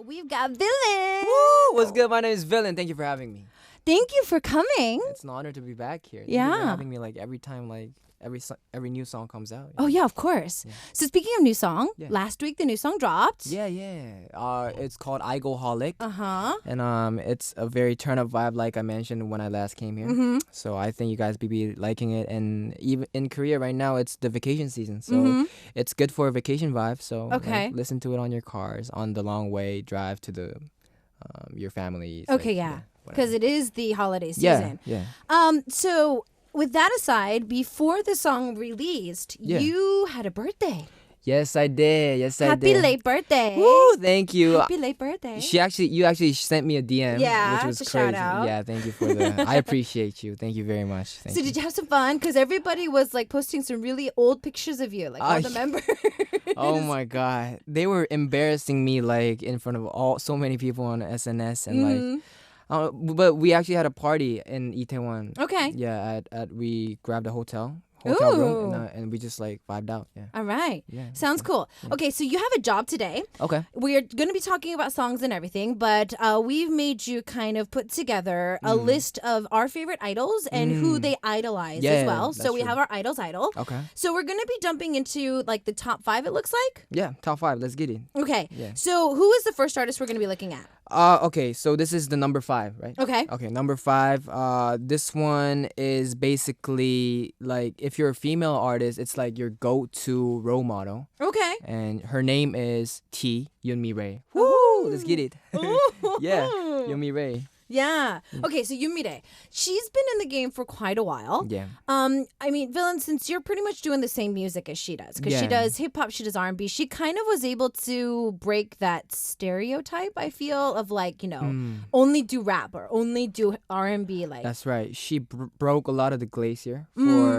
We've got Villain. Woo! What's good? My name is Villain. Thank you for having me. Thank you for coming. It's an honor to be back here. Thank Yeah. you for having me every time every new song comes out. Oh yeah, of course. Yeah. So speaking of new song, Yeah. last week the new song dropped. Yeah. It's called I Go Holic. Uh-huh. It's a very turn up vibe like I mentioned when I last came here. Mm-hmm. So I think you guys be liking it, and even in Korea right now it's the vacation season. So it's good for a vacation vibe. So Okay. listen to it on your cars on the long way drive to the your family. Okay, yeah. Because it is the holiday season. Yeah. So with that aside, before the song released, Yeah. you had a birthday. Yes, I did. Happy late birthday. Woo! Thank you. Happy late birthday. You actually sent me a DM, Yeah, which was it's a crazy. shout out. Yeah, thank you for that. I appreciate you. Thank you very much. So did you have some fun? Because everybody was like posting some really old pictures of you, like all the members. Oh my god, they were embarrassing me like in front of so many people on SNS and like. But we actually had a party in Itaewon. Okay. Yeah, we grabbed a hotel Ooh. room and we just like vibed out. Yeah. All right. Yeah. Sounds cool. Yeah. Okay, so you have a job today. Okay. We're going to be talking about songs and everything, but we've made you kind of put together a list of our favorite idols and who they idolize Yeah, as well. So that's we true. have our idol. Okay. So we're going to be jumping into like the top 5, it looks like. Yeah. Top 5. Let's get it. Okay. Yeah. So who is the first artist we're going to be looking at? Okay, so this is the number 5, right? Okay. Okay, number 5. This one is basically like if you're a female artist, it's like your go-to role model, Okay. and her name is T Yoonmi Rae. Woo! Let's get it. Yeah, Yoonmi Rae. Yeah. Okay, so Yumire. She's been in the game for quite a while. Yeah. I mean, Villain, since you're pretty much doing the same music as she does, because she Yeah. does hip hop, she does R&B, she kind of was able to break that stereotype, I feel, of like, only do rap or only do R&B. Like, That's right. She broke a lot of the glacier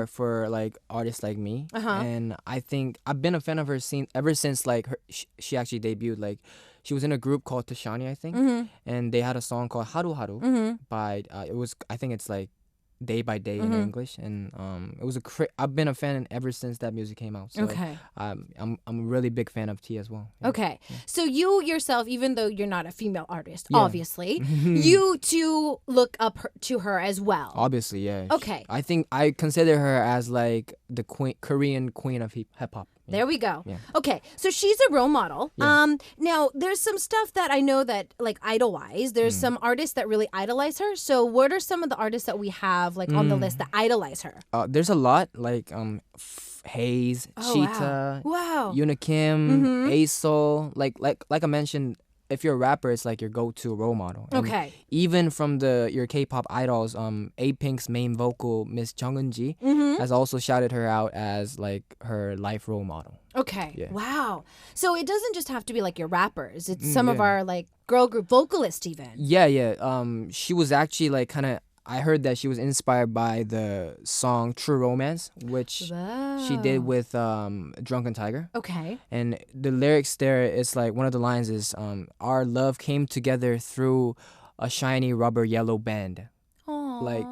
for like artists like me, and I think I've been a fan of her ever since like she actually debuted. Like she was in a group called Tashani, I think, and they had a song called Haru Haru by I think it's like Day by Day in English, and it was I've been a fan ever since that music came out. So Okay. I'm a really big fan of T as well. Yeah. Okay. So you yourself, even though you're not a female artist, Yeah. obviously, you too look up to her as well. Obviously, yeah. Okay. I think I consider her as like the Korean queen of hip hop. There we go. Yeah. Okay, so she's a role model. Yeah. Now there's some stuff that I know that like idol-wise, there's some artists that really idolize her. So what are some of the artists that we have like on the list that idolize her? There's a lot like Hayes, Oh, Cheetah, wow. Unikim, ASOL. Like I mentioned, if you're a rapper, it's like your go-to role model. And Okay. even from your K-pop idols, A-Pink's main vocal, Miss Jung Eun-ji, has also shouted her out as like her life role model. Okay. Yeah. Wow. So it doesn't just have to be like your rappers. It's some of yeah. our like girl group vocalists even. Yeah. She was actually like I heard that she was inspired by the song True Romance, which she did with Drunken Tiger. Okay. And the lyrics there, it's like one of the lines is, our love came together through a shiny rubber yellow band. Aww. Like,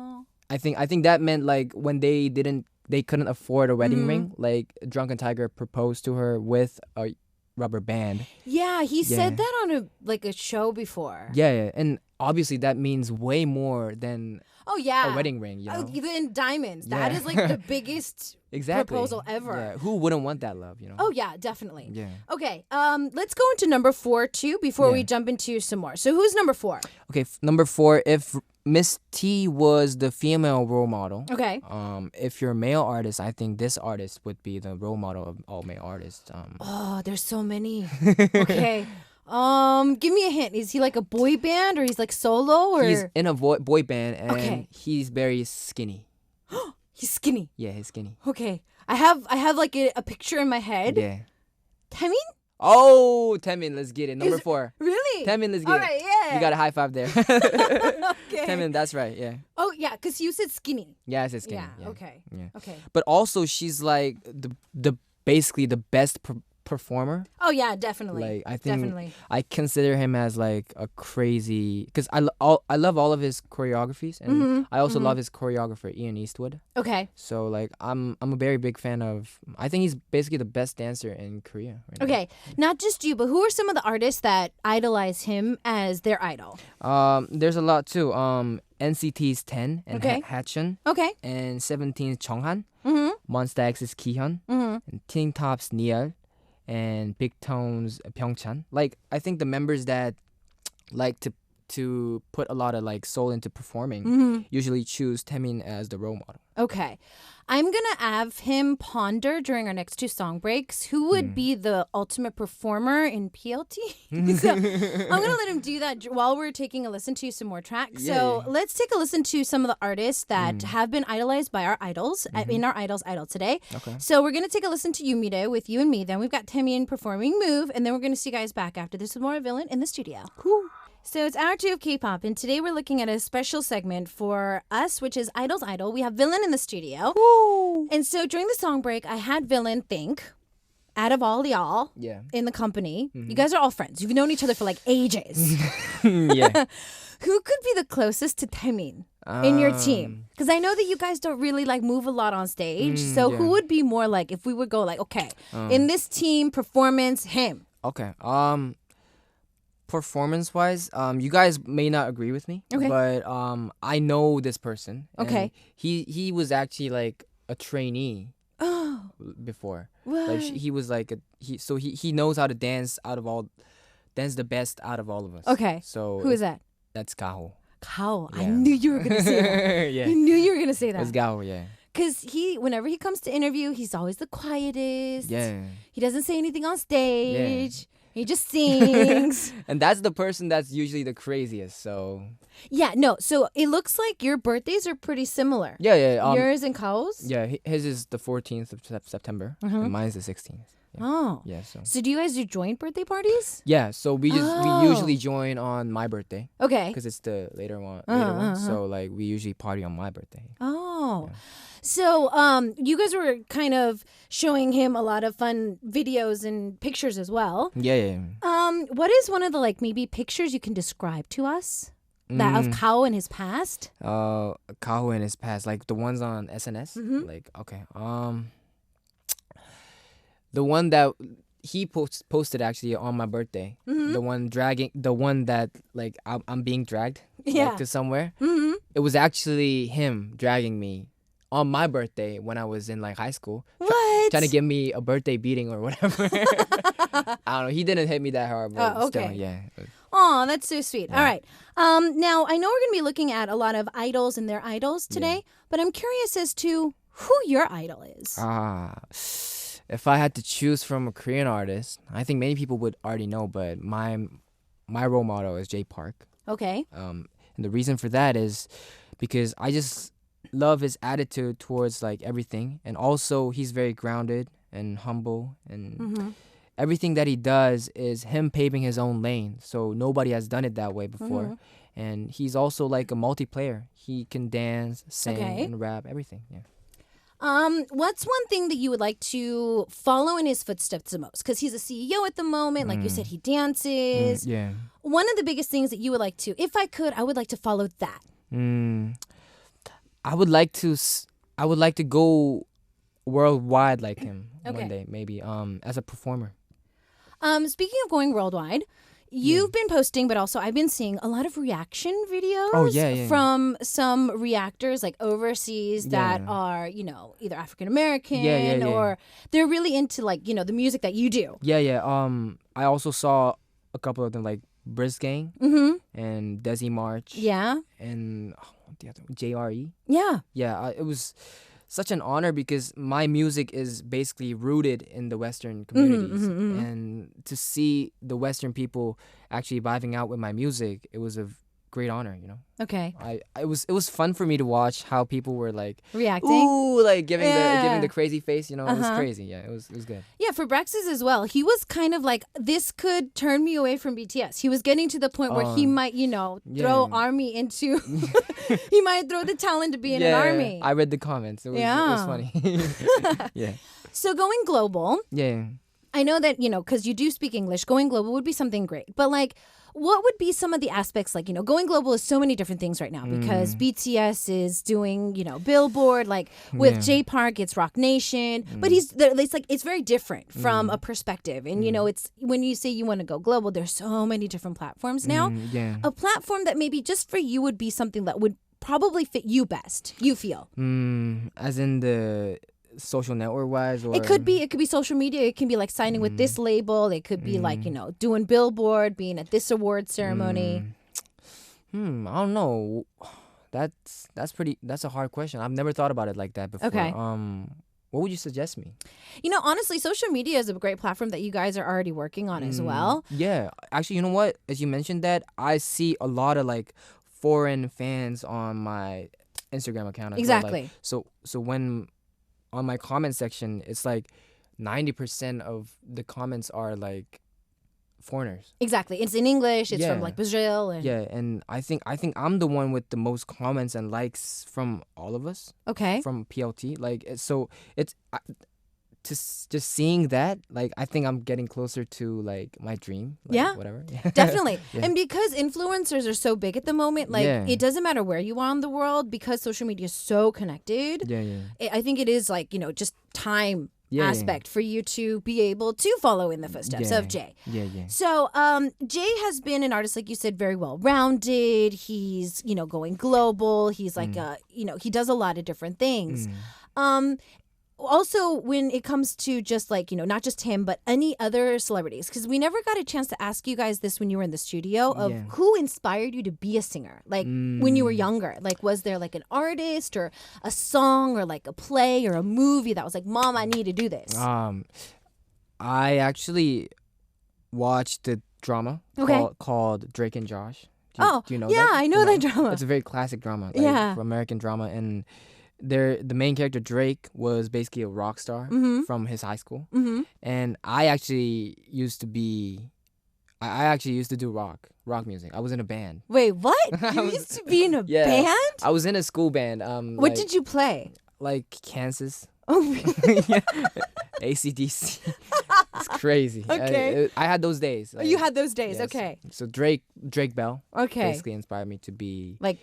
I think that meant like when they couldn't afford a wedding ring, like Drunken Tiger proposed to her with a rubber band. Yeah, he Yeah. said that on a show before. Yeah. And obviously that means way more than Oh yeah. a wedding ring, you know? In diamonds. That Yeah. is like the biggest Exactly. proposal ever. Yeah. Who wouldn't want that love, you know? Oh yeah, definitely. Yeah. Okay, let's go into number 4 too before we Yeah. jump into some more. So who's number 4? Okay, number 4, if Miss T was the female role model, Okay. if you're a male artist, I think this artist would be the role model of all male artists. Oh, there's so many. Okay. Give me a hint. Is he like a boy band or he's like solo or He's in a boy band and Okay. he's very skinny. he's skinny? Yeah, he's skinny. Okay. I have like a picture in my head. Yeah. Taemin? Oh, Taemin, let's get it. Number 4. Really? Taemin, let's get All it. right, yeah. You got a high five there. Okay. Taemin, that's right. Yeah. Oh yeah, because you said skinny. Yeah, I said skinny. Yeah. Okay. Yeah. Okay. But also she's like the basically the best performer. Oh yeah, definitely. Like I think definitely. I consider him as like a crazy because I love all of his choreographies and I also love his choreographer Ian Eastwood. Okay. So like I'm a very big fan of. I think he's basically the best dancer in Korea. Right Okay, not just you, but who are some of the artists that idolize him as their idol? There's a lot too. NCT's 10 and Okay. Hatchun Okay. and 17's Chonghan. Mm-hmm. Monsta X's Kihyun and Teen Top's Niel and Big Tone's Pyeongchan. Like I think the members that like to put a lot of like soul into performing usually choose Taemin as the role model. Okay. I'm going to have him ponder during our next two song breaks who would be the ultimate performer in PLT. So I'm going to let him do that while we're taking a listen to some more tracks. So let's take a listen to some of the artists that have been idolized by our idols in our Idols Idol today. Okay. So we're going to take a listen to Yumire with You and Me. Then we've got Taemin performing Move. And then we're going to see you guys back after this with more Villain in the studio. Cool. So it's hour 2 of K-pop, and today we're looking at a special segment for us, which is Idol's Idol. We have Villain in the studio. Woo. And so during the song break, I had Villain think, out of all y'all in the company, you guys are all friends. You've known each other for like ages. Yeah. Who could be the closest to Taemin in your team? Because I know that you guys don't really like move a lot on stage. So who would be more like, if we would go like, okay, in this team performance, him. Okay. Performance wise, you guys may not agree with me, but I know this person. Okay. He was actually like a trainee before. What? Like he was like he knows how to dance the best out of all of us. Okay. So who is that? That's Gaho. Kao. I Yeah. knew you were gonna say that. Yeah. I knew you were gonna say That's that. Gaho, yeah. Cause whenever he comes to interview, he's always the quietest. Yeah. He doesn't say anything on stage. He just sings. And that's the person that's usually the craziest. So Yeah, no. So it looks like your birthdays are pretty similar. yeah. Yours and Kao's? Yeah, his is the 14th of September, and mine's the 16th. Yeah. Oh. Yeah, So do you guys do joint birthday parties? yeah, so we Oh. usually join on my birthday Okay. because it's the later one. Uh-huh. So like we usually party on my birthday. Oh. So you guys were kind of showing him a lot of fun videos and pictures as well. Yeah. What is one of the like maybe pictures you can describe to us? That of Kao in his past? Kaho in his past, like the ones on SNS. Like okay, the one that he posted actually on my birthday. The one that like I'm being dragged like, to somewhere. It was actually him dragging me on my birthday when I was in like high school. What? Trying to give me a birthday beating or whatever. I don't know. He didn't hit me that hard, but Oh, still, okay. yeah. Oh, that's so sweet. All right. Now, I know we're going to be looking at a lot of idols and their idols today, but I'm curious as to who your idol is. If I had to choose from a Korean artist, I think many people would already know, but my role model is Jay Park. Okay. And the reason for that is because I just love his attitude towards like everything, and also he's very grounded and humble, and everything that he does is him paving his own lane. So nobody has done it that way before. And he's also like a multiplayer. He can dance, sing, and rap, everything. Yeah. What's one thing that you would like to follow in his footsteps the most? Because he's a CEO at the moment. Like you said, he dances. Yeah. One of the biggest things that you would like to, if I could, I would like to follow that. I would like to go worldwide like him one day, maybe. As a performer. Speaking of going worldwide, you've been posting, but also I've been seeing a lot of reaction videos from some reactors like overseas that are, either African American or they're really into like, the music that you do. Yeah. I also saw a couple of them like Bigbang and Desi March. Yeah. And the other one, JRE. Yeah. Yeah, it was such an honor because my music is basically rooted in the Western communities. And to see the Western people actually vibing out with my music, it was a great honor, Okay. It was fun for me to watch how people were like Reacting. ooh, like giving the crazy face, it was crazy. Yeah, it was good. Yeah, for Brax's as well. He was kind of like, this could turn me away from BTS. He was getting to the point where he might, throw army into he might throw the talent to be in an army. I read the comments. It was funny. Yeah. So going global. Yeah. I know that, because you do speak English, going global would be something great. But like, what would be some of the aspects, like, going global is so many different things right now because BTS is doing, Billboard, like with J Park, it's Rock Nation, but it's very different from a perspective. And, it's when you say you want to go global, there's so many different platforms now. A platform that maybe just for you would be something that would probably fit you best, you feel. As in the social network wise, or it could be social media. It can be like signing with this label. It could be like doing Billboard, being at this award ceremony. I don't know. That's a hard question. I've never thought about it like that before. Okay. What would you suggest me? Honestly, social media is a great platform that you guys are already working on as well. Yeah, actually, you know what? As you mentioned that, I see a lot of like foreign fans on my Instagram account as Exactly. well. Like, so when on my comment section, it's like 90% of the comments are like foreigners. Exactly. It's in English. It's from like Brazil. And I think I'm the one with the most comments and likes from all of us. Okay. From PLT. Like, so it's just seeing that, like, I think I'm getting closer to like my dream. Like, whatever. Definitely. And because influencers are so big at the moment, like it doesn't matter where you are in the world because social media is so connected. I think it is like, just time aspect for you to be able to follow in the footsteps of Jay. So Jay has been an artist, like you said, very well rounded. He's, going global. He's like he does a lot of different things. Also, when it comes to just like, not just him, but any other celebrities, because we never got a chance to ask you guys this when you were in the studio of who inspired you to be a singer, like when you were younger. Like, was there like an artist or a song or like a play or a movie that was like, Mom, I need to do this? I actually watched the drama called Drake and Josh. Do you know that? Yeah, I know that drama. It's a very classic drama, like, American drama, and the main character Drake was basically a rock star from his high school, and I actually used to do rock music. I was in a band. Wait, what? You used to be in a band? I was in a school band. What did you play? Like Kansas. Oh, really? AC/DC. It's crazy. Okay. I had those days. Like, you had those days. yes. Okay. So Drake Bell. Okay. Basically inspired me to be like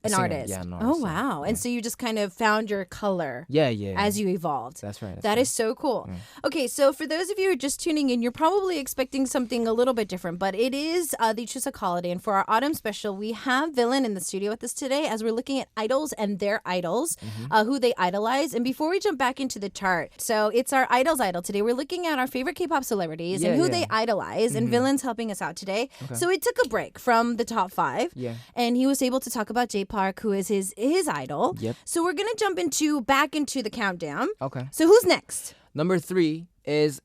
an singer. artist. Yeah, an artist. Oh, wow. And so you just kind of found your color as you evolved. That's right. That is so cool. Okay, so for those of you who are just tuning in, you're probably expecting something a little bit different, but it is the Chuseok holiday. And for our autumn special, we have Villain in the studio with us today as we're looking at idols and their idols, who they idolize. And before we jump back into the chart, so it's our Idol's Idol today. We're looking at our favorite K-pop celebrities and who they idolize, and Villain's helping us out today. Okay. So it took a break from the top 5, and he was able to talk about J Park, who is his idol. Yep. So we're gonna jump back into the countdown. Okay. So who's next? Number 3 is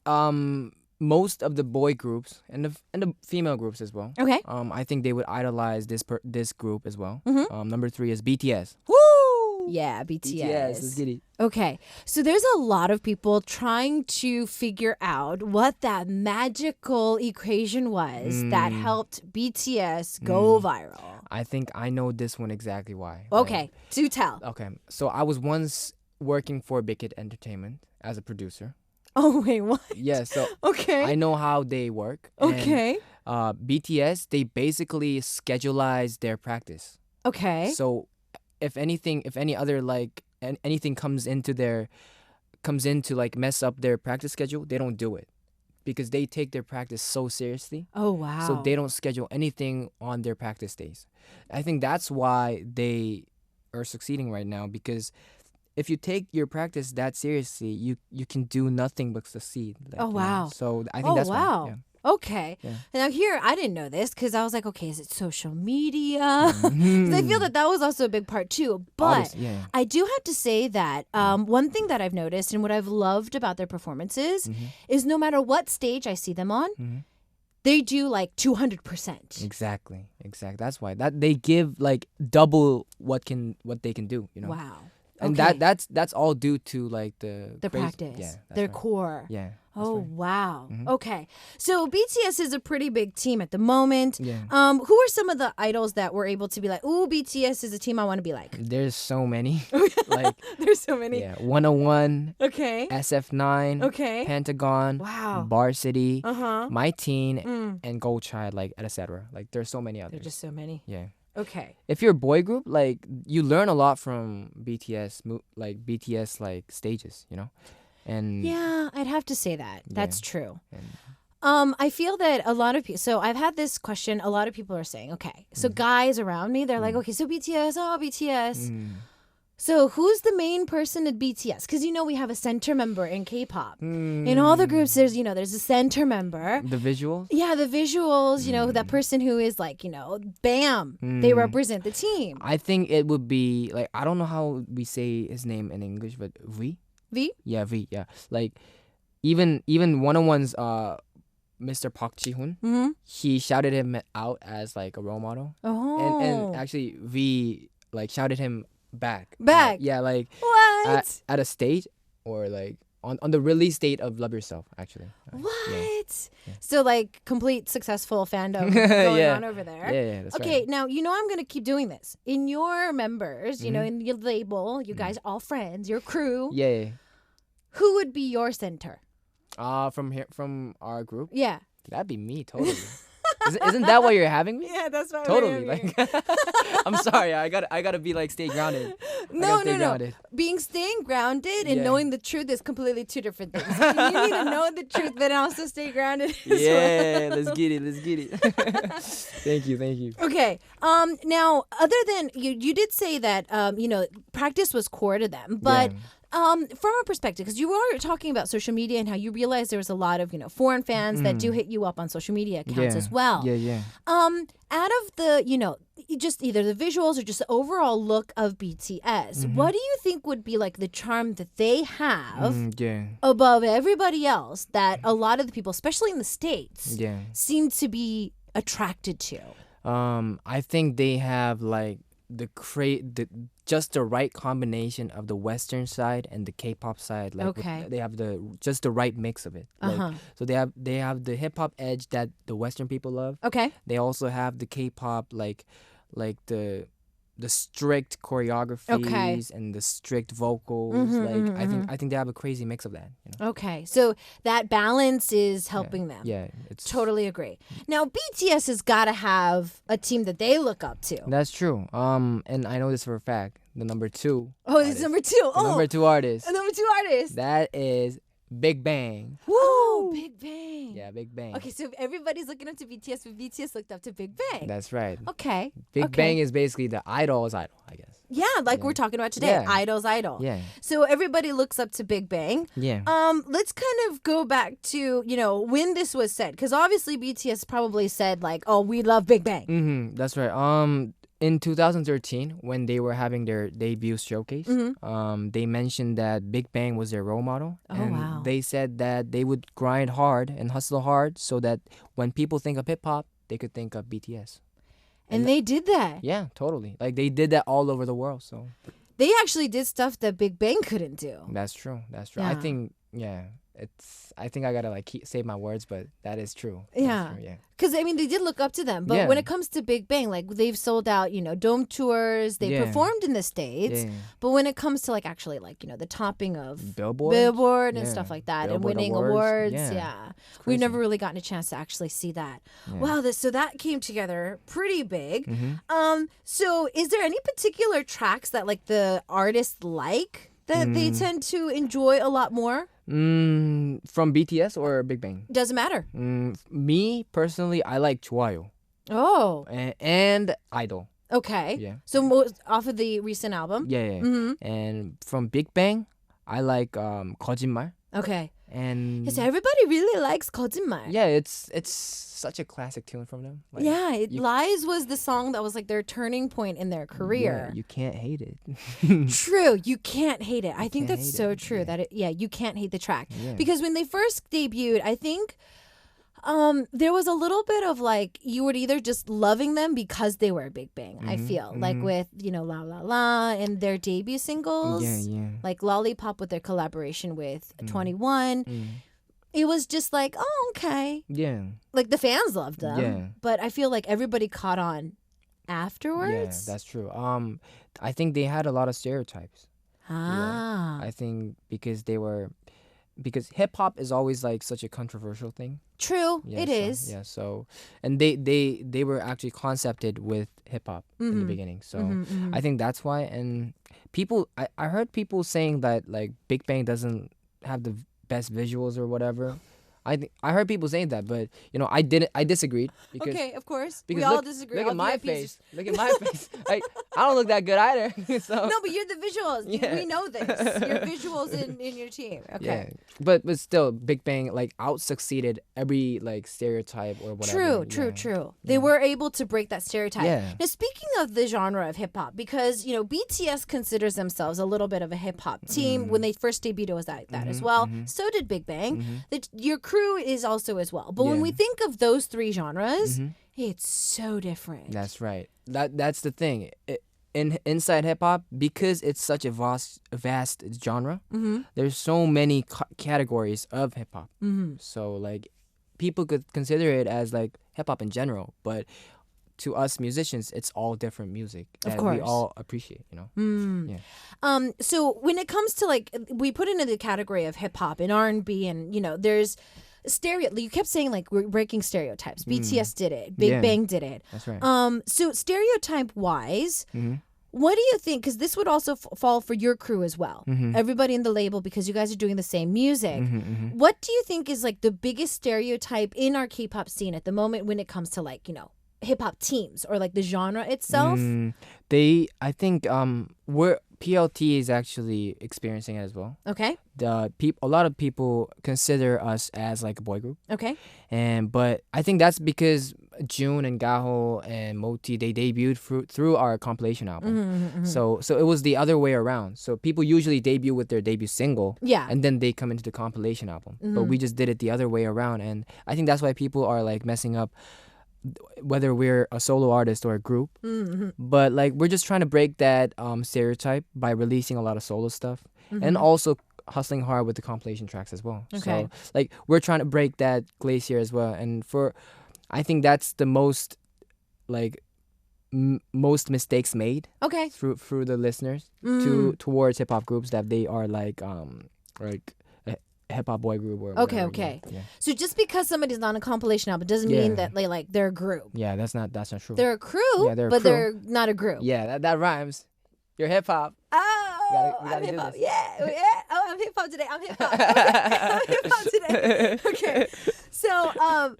most of the boy groups and the female groups as well. Okay. I think they would idolize this group as well. Number 3 is BTS. Woo! Yeah, BTS. Let's get it. Okay, so there's a lot of people trying to figure out what that magical equation was that helped BTS go viral. I think I know this one exactly why. Okay, do tell. Okay, so I was once working for Big Hit Entertainment as a producer. Oh, wait, what? Yeah, so okay. I know how they work. Okay. And, BTS, they basically scheduleize their practice. Okay. So if anything comes into like mess up their practice schedule, they don't do it because they take their practice so seriously. Oh, wow. So they don't schedule anything on their practice days. I think that's why they are succeeding right now, because if you take your practice that seriously, you can do nothing but succeed. Like, oh, wow. So I think that's wow. why. Yeah. Okay. Yeah. Now here, I didn't know this because I was like, okay, is it social media? I feel that was also a big part too. But I do have to say that one thing that I've noticed and what I've loved about their performances is no matter what stage I see them on, they do like 200%. Exactly. That's why that they give like double what they can do. Wow. And that's all due to like the practice, their core. Yeah. Oh, wow. Mhm. Okay. So BTS is a pretty big team at the moment. Yeah. Who are some of the idols that were able to be like, ooh, BTS is a team I want to be like? There's so many. Like, There's so many. yeah, 101, Okay. SF9, Okay. Pentagon, Wow. Bar City, Uh-huh. My Teen, Mm. and Gold Child, like, etc. Like, there's so many others. There's just so many. Yeah. Okay. If you're a boy group, like, you learn a lot from BTS like stages, you know? And Yeah, I'd have to say that. That's true. and I feel that a lot of people, so I've had this question, a lot of people are saying, okay, so guys around me, they're like, okay, so BTS, BTS. So who's the main person at BTS? Because, we have a center member in K-pop. In all the groups, there's a center member. the visuals? Yeah, the visuals, that person who is like, bam, they represent the team. I think it would be, like, I don't know how we say his name in English, but V? V? Yeah, V, yeah. Like, even 101's Mr. Park Ji-hoon, he shouted him out as, like, a role model. Oh. And actually, V, like, shouted him back. Yeah, like, What? at a stage, or, like, on the release date of Love Yourself, actually. What? Yeah. So, like, complete successful fandom going Yeah. on over there. Yeah, that's Okay, right. now, I'm going to keep doing this. In your members, in your label, you guys all friends, your crew, Yeah. who would be your center? From our group, Yeah. that'd be me, totally. Isn't that why you're having me? Yeah, that's why Totally. Like, I'm sorry. I gotta be like stay grounded. No. Grounded. Staying grounded and Yeah. knowing the truth is completely two different things. You need to know the truth, but also stay grounded as well. Yeah, let's get it. Thank you. Okay. Now, other than you did say that practice was core to them, but from a perspective, because you were talking about social media and how you realized there was a lot of foreign fans that do hit you up on social media accounts as well. Yeah. Out of the just either the visuals or just the overall look of BTS, what do you think would be like the charm that they have Yeah. above everybody else that a lot of the people, especially in the States, Yeah. seem to be attracted to? I think they have like just the right combination of the Western side and the K-pop side. Like Okay. they have just the right mix of it. Like, so they have the hip hop edge that the Western people love. Okay. They also have the K-pop like the strict choreographies and the strict vocals. I think they have a crazy mix of that. Okay. So that balance is helping them. Yeah, it's Totally agree. Now, BTS has got to have a team that they look up to. That's true. And I know this for a fact. The number 2. Oh, it's number 2. The number 2 artist. A number 2 artist. That is Bigbang. Woo! Big Bang. Yeah, Bigbang. Okay, so if everybody's looking up to BTS, but BTS looked up to Big Bang. That's right. Okay. Big okay. Bang is basically the idol's idol, I guess. Yeah, like we're talking about today. Yeah. Idol's idol. Yeah. So everybody looks up to Big Bang. Yeah. Let's kind of go back to, when this was said. Because obviously BTS probably said like, oh, we love Big Bang. That's right. In 2013, when they were having their debut showcase, they mentioned that Big Bang was their role model. Oh, and wow. they said that they would grind hard and hustle hard so that when people think of hip-hop, they could think of BTS. And they did that. Yeah, totally. Like, they did that all over the world, so... They actually did stuff that Big Bang couldn't do. That's true. Yeah. I think I gotta like save my words, but that is true. Yeah. That's true, yeah. Because, they did look up to them. But Yeah. when it comes to Big Bang, like, they've sold out, dome tours. They Yeah. performed in the States. Yeah. But when it comes to, like, actually, like, the topping of Billboard and Yeah. stuff like that, and Billboard winning awards. awards. Yeah. It's We've crazy. never really gotten a chance to actually see that. Yeah. Wow, so that came together pretty big. Mm-hmm. So is there any particular tracks that, like, the artists like that they tend to enjoy a lot more? From BTS or Big Bang? Doesn't matter. Me personally, I like 좋아요 Oh, and Idol. okay. Yeah. So most off of the recent album? Yeah. Mm-hmm. And from Big Bang, I like 거짓말. Okay. And So everybody really likes 거짓말. yeah, it's such a classic tune from them. Like, Yeah, you- Lies was the song that was like their turning point in their career. Yeah, you can't hate it. True, you can't hate it. I think can't that's hate so it, true. yeah. That you can't hate the track Yeah. because when they first debuted, I think there was a little bit of like you were either just loving them because they were a Big Bang. I feel like with La La La and their debut singles, Yeah. like Lollipop with their collaboration with 21. it was just like, oh, okay. Yeah. Like the fans loved them. Yeah. But I feel like everybody caught on Yeah, afterwards. that's true. I think they had a lot of stereotypes. Ah. I think because hip hop is always like such a controversial thing. True. Yeah, It so, is. Yeah, so and they were actually concepted with hip hop in the beginning. So I think that's why. And I heard people saying that like Big Bang doesn't have the best visuals or whatever. I heard people saying that, but I disagreed because Okay, of course. because We all look, disagree. look All at my VIPs. face. Look at my face. I don't look that good either. So No, but you're the visuals. Yeah. We know this. You're visuals in your team. Okay. yeah, but still, Big Bang like out succeeded every like stereotype or whatever. True. They were able to break that stereotype. Yeah. Now, speaking of the genre of hip hop, because BTS considers themselves a little bit of a hip hop team. When they first debuted, it was that as well. So did Big Bang. Your crew is also as well. But when Yeah. we think of those three genres, it's so different. That's right. That's the thing. Inside hip hop, because it's such a vast genre. There's so many categories of hip hop. So like, people could consider it as like hip hop in general, but to us musicians, it's all different music that we all appreciate. Yeah. So when it comes to like, we put it into the category of hip hop and R&B, and there's you kept saying like we're breaking stereotypes. BTS did it. Big Yeah. Bang did it. That's right. So stereotype wise, what do you think? Because this would also fall for your crew as well. Everybody in the label, because you guys are doing the same music. What do you think is like the biggest stereotype in our K-pop scene at the moment when it comes to like hip hop teams or like the genre itself? I think we're PLT is actually experiencing it as well. Okay. A lot of people consider us as like a boy group, Okay. but I think that's because June and Gaho and Moti, they debuted through our compilation album. So it was the other way around. So people usually debut with their debut single, Yeah. and then they come into the compilation album. But we just did it the other way around, and I think that's why people are like messing up whether we're a solo artist or a group. But like, we're just trying to break that stereotype by releasing a lot of solo stuff and also hustling hard with the compilation tracks as well. Okay. So like, we're trying to break that glacier as well, and I think that's the most like most mistakes made Okay. through the listeners towards hip hop groups, that they are like a hip hop boy group or whatever. Okay. Yeah. So just because somebody's on a compilation album doesn't mean that they're a group. Yeah, that's not true. They're a crew, Yeah, they're a but crew. they're not a group. Yeah, that rhymes. You're hip hop. Oh, We gotta I'm do hip hop. this. Yeah. Oh, I'm hip hop today. I'm hip hop. Okay. I'm hip hop today. Okay. So,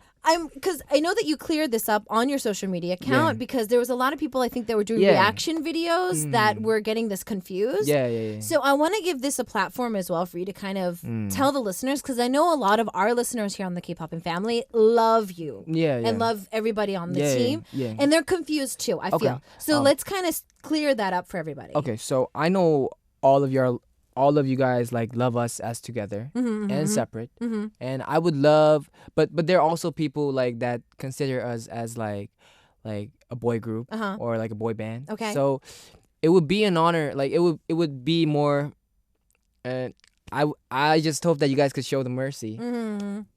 because I know that you cleared this up on your social media account, Yeah. because there was a lot of people I think that were doing Yeah. reaction videos that were getting this confused. Yeah. So I want to give this a platform as well for you to kind of tell the listeners, because I know a lot of our listeners here on the K-Poppin family love you Yeah. and love everybody on the Yeah, team. yeah. And they're confused too, I Okay. feel. So let's kind of clear that up for everybody. Okay, so I know all of you guys like love us as together and separate, and I would love, but there are also people like that consider us as like a boy group or like a boy band. Okay. So it would be an honor, like it would be more. I just hope that you guys could show the mercy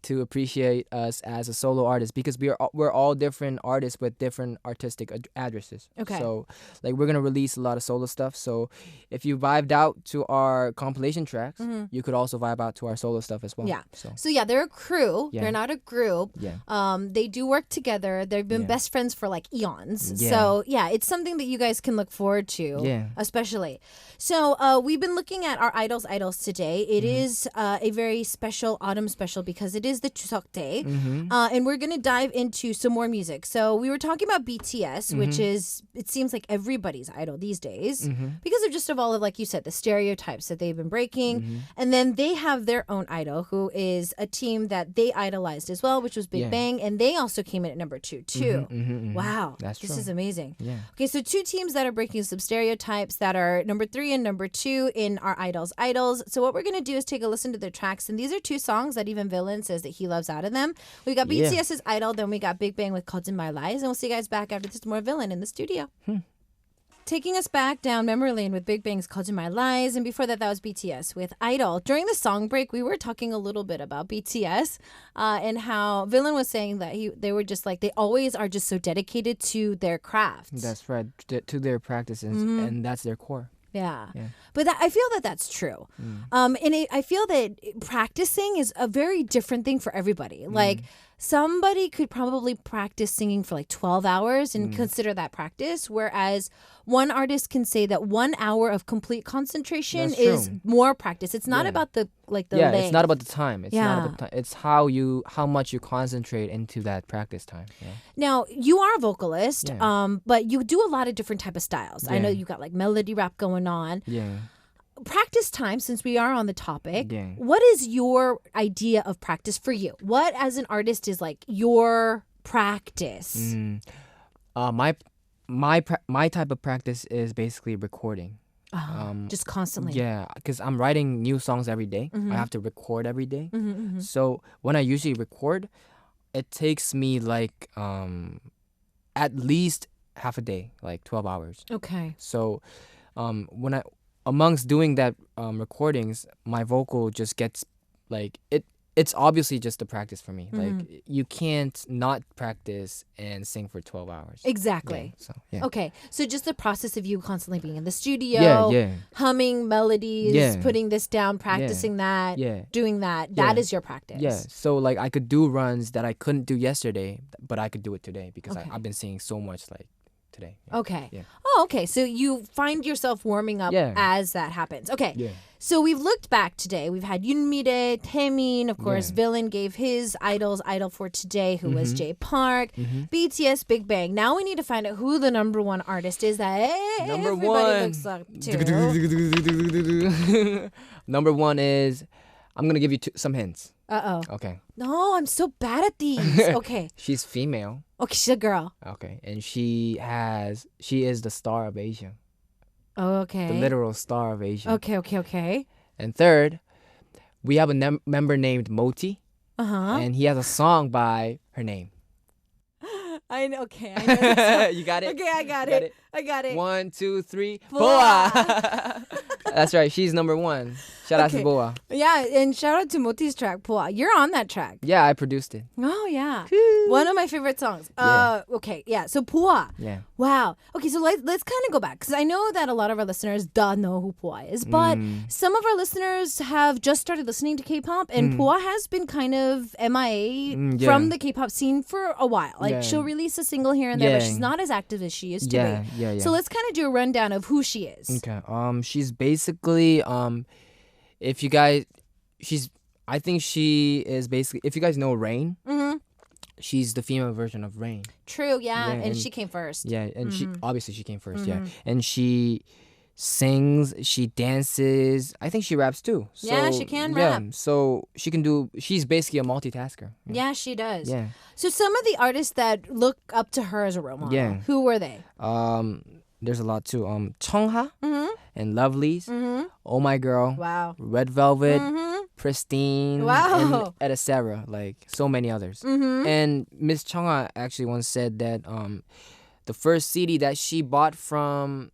to appreciate us as a solo artist, because we're all different artists with different artistic addresses. Okay. So like, we're gonna release a lot of solo stuff. So if you vibed out to our compilation tracks, you could also vibe out to our solo stuff as well. Yeah. So Yeah, they're a crew. Yeah. They're not a group. yeah. They do work together. They've been Yeah. best friends for like eons. Yeah. So yeah, it's something that you guys can look forward to. Yeah. Especially. So we've been looking at our idols today. It is a very special autumn special because it is the Chuseok Day, and we're gonna dive into some more music. So we were talking about BTS, which is, it seems like everybody's idol these days because of all of, like you said, the stereotypes that they've been breaking. And then they have their own idol, who is a team that they idolized as well, which was Big Yeah. Bang, and they also came in at number 2 too. Wow, That's this true. is amazing. Yeah. Okay, so two teams that are breaking some stereotypes, that are number 3 and number 2 in our idols. So what we're gonna do is take a listen to their tracks, and these are 2 songs that even Villain says that he loves out of them. We got Yeah. BTS's Idol, then we got Big Bang with Caught in My Lies, and we'll see you guys back after this. More Villain in the studio. taking us back down memory lane with Big Bang's Called You My Lies. And before that was BTS with Idol. During the song break, we were talking a little bit about BTS and how Villain was saying that they were just like, they always are just so dedicated to their craft. That's right, to their practices, and that's their core. Yeah. But I feel that that's true. I feel that practicing is a very different thing for everybody. Like, somebody could probably practice singing for like 12 hours and consider that practice, whereas one artist can say that 1 hour of complete concentration is more practice. It's not about the length. It's not about the time. It's not about the time. It's how much you concentrate into that practice time. Yeah. Now, you are a vocalist, but you do a lot of different type of styles. I know you got like melody rap going on. Yeah. Practice time, since we are on the topic, what is your idea of practice for you? What, as an artist, is like your practice? My type of practice is basically recording. Just constantly. Yeah, because I'm writing new songs every day. I have to record every day. So when I usually record, it takes me like at least half a day, like 12 hours. Okay. So amongst doing that recordings, my vocal just gets like it's obviously just a practice for me. Like, you can't not practice and sing for 12 hours. Exactly. Yeah. Okay, so just the process of you constantly being in the studio, humming melodies, putting this down, practicing that, doing that. That is your practice. Yeah. So like I could do runs that I couldn't do yesterday, but I could do it today because I've been singing so much like today. Yeah. Okay. Yeah. Oh, okay. So you find yourself warming up as that happens. Okay. Yeah. So we've looked back today. We've had Yoonmire, Taemin, of course. Villain gave his idol for today, who was Jay Park, BTS, Big Bang. Now we need to find out who the number one artist is that everybody looks up to. Number one is, I'm going to give you some hints. Okay. No, I'm so bad at these. Okay. She's female. Okay, she's a girl. Okay. And she is the star of Asia. Oh, okay. The literal star of Asia. Okay. And third, we have a member named Moti. And he has a song by her name. I know. Okay, I know. You got it? Okay, I got it. 1, 2, 3. Boa! That's right. She's number one. Shout out to Boa. Yeah, and shout out to Moti's track, Boa. You're on that track. Yeah, I produced it. Oh, yeah. One of my favorite songs. Okay, yeah. So Boa. Yeah. Wow. Okay, so let's kind of go back, because I know that a lot of our listeners know who Boa is, but some of our listeners have just started listening to K-pop, and Boa has been kind of MIA from the K-pop scene for a while. Like, she'll release a single here and there, but she's not as active as she used to be. Yeah. So let's kind of do a rundown of who she is. Okay. She's basically if you guys, I think she is basically, if you guys know Rain, she's the female version of Rain. True, yeah, and she came first. Yeah, and she came first, yeah. And she sings, she dances, I think she raps too. So, yeah, she can rap. So she's basically a multitasker. Yeah, she does. Yeah. So some of the artists that look up to her as a role model, who were they? There's a lot too. Chungha and Lovelyz, Oh My Girl, wow, Red Velvet, Pristine, wow, and etc. Like so many others. And Miss Chungha actually once said that the first CD that she bought from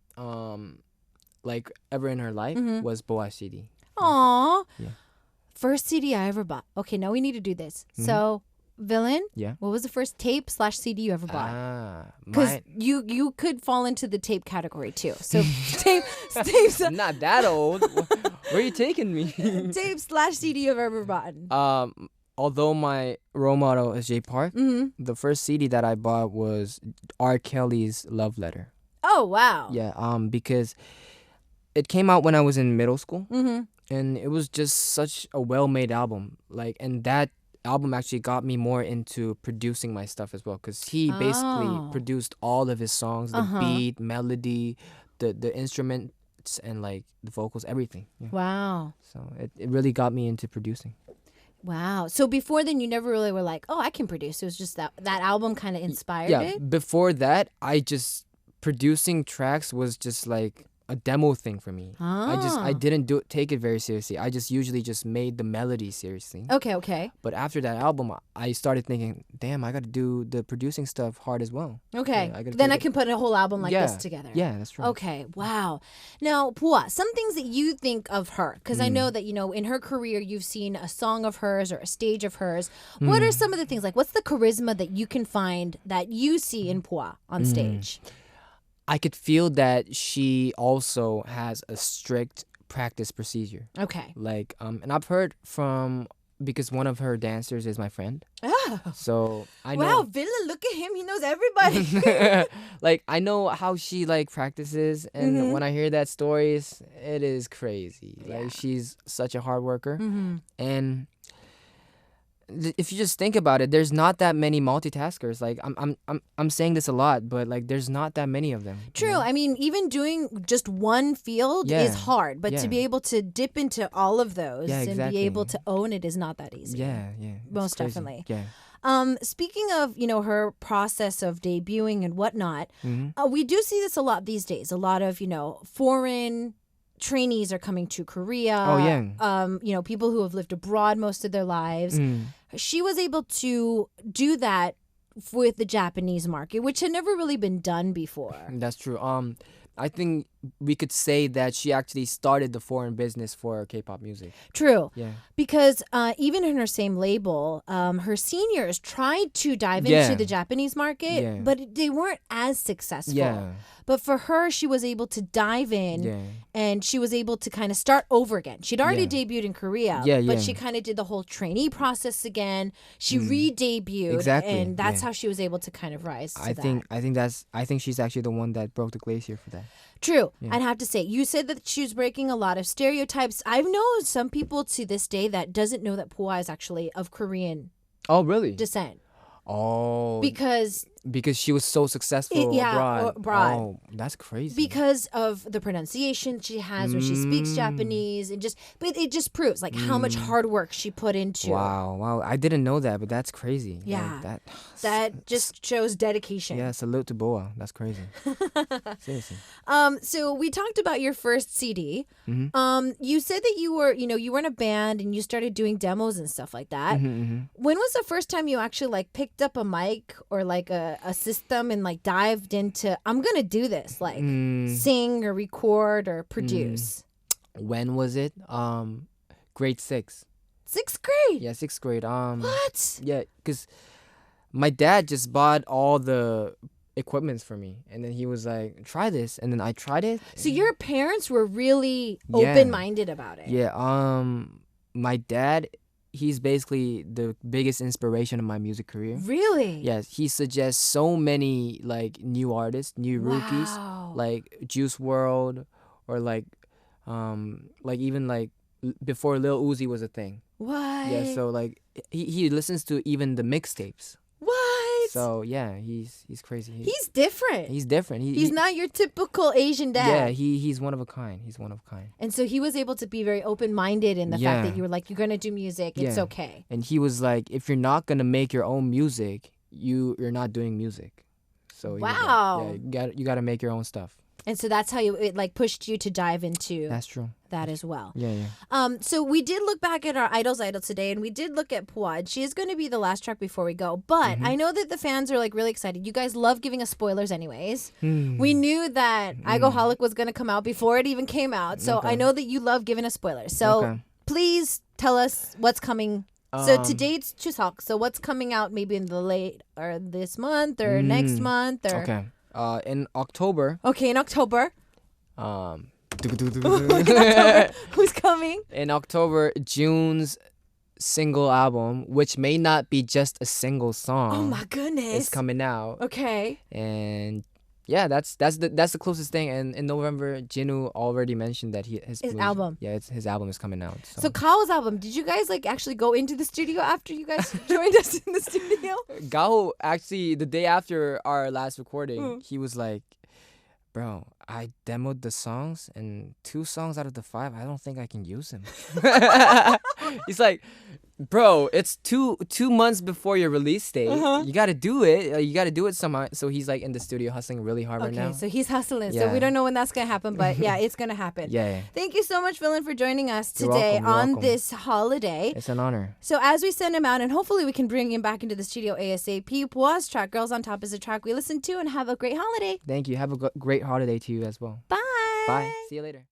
like ever in her life was Boa CD. Aww. Yeah. First CD I ever bought. Okay, now we need to do this. So, Villain, what was the first tape/CD you ever bought? Because you could fall into the tape category too. So tapes. I'm not that old. Where are you taking me? Tape/CD you've ever bought. Although my role model is Jay Park, the first CD that I bought was R. Kelly's Love Letter. Oh wow. Yeah. Because it came out when I was in middle school, and it was just such a well-made album. Like, and that album actually got me more into producing my stuff as well, because he basically produced all of his songs, the beat, melody, the instruments, and like the vocals, everything. Yeah. Wow. So it really got me into producing. Wow. So before then, you never really were like, oh, I can produce. It was just that album kind of inspired it? Before that, producing tracks was just like, a demo thing for me. I Ah. didn't take it very seriously. I just usually just made the melody seriously. Okay. But after that album, I started thinking, damn, I got to do the producing stuff hard as well. Okay. Yeah, Then I can put a whole album like this together. Yeah, that's true. Okay, wow. Now, Pua, some things that you think of her, because I know that, in her career, you've seen a song of hers or a stage of hers. What are some of the things, like, what's the charisma that you can find that you see in Pua on stage? I could feel that she also has a strict practice procedure. Okay. Like, and I've heard from, because one of her dancers is my friend. Oh. So I know. Wow, Villa, look at him. He knows everybody. Like, I know how she like practices, and when I hear that stories, it is crazy. Yeah. Like, she's such a hard worker, and if you just think about it, there's not that many multitaskers. Like, I'm saying this a lot, but like, there's not that many of them. True. I mean, even doing just one field is hard, but to be able to dip into all of those and be able to own it is not that easy. Yeah. Most crazy. definitely. Yeah. Speaking of, her process of debuting and whatnot, we do see this a lot these days. A lot of, foreign trainees are coming to Korea. Oh, yeah. People who have lived abroad most of their lives. She was able to do that with the Japanese market, which had never really been done before. That's true. I think we could say that she actually started the foreign business for K-pop music. True. Yeah. Because even in her same label, her seniors tried to dive into the Japanese market, but they weren't as successful. Yeah. But for her, she was able to dive in and she was able to kind of start over again. She'd already debuted in Korea, but she kind of did the whole trainee process again. She re-debuted, Exactly. and that's how she was able to kind of rise to that. I think she's actually the one that broke the glacier for that. True. I'd have to say, you said that she was breaking a lot of stereotypes. I've known some people to this day that doesn't know that Pua is actually of Korean Oh, really? descent. Oh. Because she was so successful abroad. abroad. Oh, that's crazy. Because of the pronunciation she has when she speaks Japanese, but it just proves like how much hard work she put into. Wow, I didn't know that, but that's crazy. Yeah. Like, that just shows dedication. Yeah, salute to Boa. That's crazy. Seriously. So we talked about your first CD. You said that you were in a band and you started doing demos and stuff like that. When was the first time you actually like picked up a mic or like a system and like dived into, I'm gonna do this, like sing or record or produce? When was it? Grade 6. 6th grade? Yeah, 6th grade. What? Yeah, because my dad just bought all the equipments for me, and then he was like, try this, and then I tried it. So your parents were really open-minded about it. Yeah. My dad, he's basically the biggest inspiration of my music career. Really? Yes, he suggests so many like new artists, new rookies, like Juice World, or like even like before Lil Uzi was a thing. What? Yeah, so like he listens to even the mixtapes. What? So yeah, he's crazy. He's different. He's different. He's not your typical Asian dad. Yeah, he's one of a kind. He's one of a kind. And so he was able to be very open-minded in the fact that you were like, you're gonna do music. It's okay. And he was like, if you're not gonna make your own music, you're not doing music. So wow. You gotta make your own stuff. And so that's how it like pushed you to dive into That's true. that as well. Yeah. So we did look back at our Idol today, and we did look at Puad. She is going to be the last track before we go. But I know that the fans are like really excited. You guys love giving us spoilers anyways. We knew that Igoholic was going to come out before it even came out. So I know that you love giving us spoilers. So please tell us what's coming. So today it's Chuseok. So what's coming out maybe in the late or this month or next month? Or... Okay. In October. Okay, in October. In October. Who's coming? In October, June's single album, which may not be just a single song. Oh my goodness. Is coming out. Okay. And yeah, that's the closest thing. And in November, Jinu already mentioned that his album. Yeah, his album is coming out. So Kao's album, did you guys like actually go into the studio after you guys joined us in the studio? Gao actually, the day after our last recording, he was like, bro, I demoed the songs, and 2 songs out of the 5, I don't think I can use them. He's like, bro, it's two months before your release date. You got to do it. You got to do it somehow. So he's like in the studio hustling really hard right now. Okay, so he's hustling. Yeah. So we don't know when that's going to happen, but yeah, it's going to happen. Yeah. Thank you so much, Villain, for joining us You're today welcome, you're on welcome. this holiday. It's an honor. So as we send him out, and hopefully we can bring him back into the studio ASAP, Pua's track, Girls on Top, is a track we listen to, and have a great holiday. Thank you. Have a great holiday to you as well. Bye. Bye. See you later.